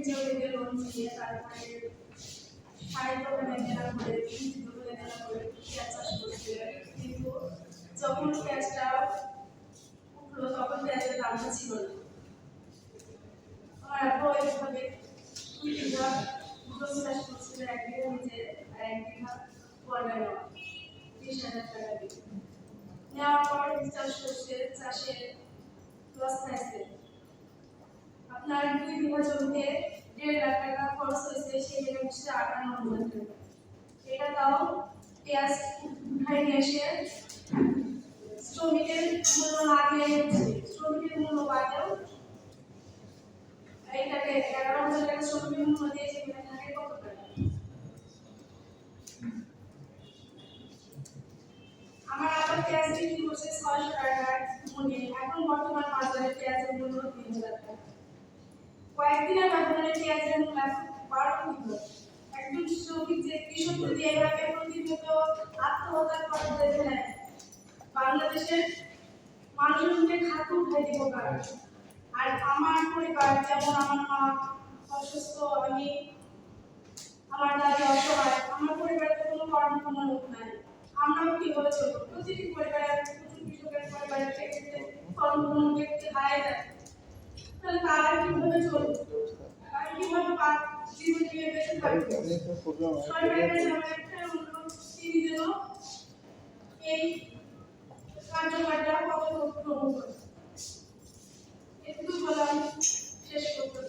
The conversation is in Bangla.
জমিতে লোন নিয়ে তারপরে সাড়ে দোকানে নেওয়া করে দোকানে নেওয়া করে পেঁয়াজ চাষ করছিলেন, কিন্তু যখন পেঁয়াজটা উঠলো তখন পেঁয়াজের দামটা ছিল না। আমার আব্বু এইভাবে 2 বিঘা দুধ চাষ করছিল, 1 বিঘা নিজে আর 1 বিঘা বর্গা নেওয়া 30,000 টাকা দিয়ে নেওয়ার পর চাষ করছে, চাষে লস খাইছে। আপনার 2 বিঘা জমিতে 1.5 লাখ টাকা খরচ হয়েছে, সেখানে হচ্ছে 58,000 টাকা। এটা তাও পেঁয়াজ উঠাই নিয়ে এসে শ্রমিকের মূল্য না দিয়ে শ্রমিকের মূল্য বাদেও এইটাকে 11,000 টাকা শ্রমিকের মূল্য দিয়ে সেখানে থাকে কত টাকা? আমার আবার পেঁয়াজ বিক্রি করছে 600 টাকা মনে, এখন বর্তমান বাজারে পেঁয়াজের মূল্য 3,000 টাকা। কয়েকদিনের ব্যবধানে পেঁয়াজের মূল্য 12 একজন শ্রমিক যে কৃষক যদি এইভাবে প্রতিনিয়ত আত্মহত্যা করে দেখেন, বাংলাদেশের মানুষজনকে খাদ্য উঠাই দিব কার? আর আমার পরিবার, যেমন আমার মা অসুস্থ, আমি আমার দাদি অসহায়, আমার পরিবারে কোনো কর্মক্ষম লোক নাই, আমরাও কিভাবে চলবো? প্রতিটি পরিবারে প্রচুর কৃষকের পরিবারের থেকে কর্মক্ষম ব্যক্তি হারাই যায়, তাহলে তারা কিভাবে চলবে? তারা কিভাবে জীবন নিয়ে বেঁচে থাকবে? সরকারের কাছে আমার একটা অনুরোধ, তিনি যেন এই কার্যকরটা পদক্ষেপ গ্রহণ করে। এটুকু বলে আমি শেষ করতে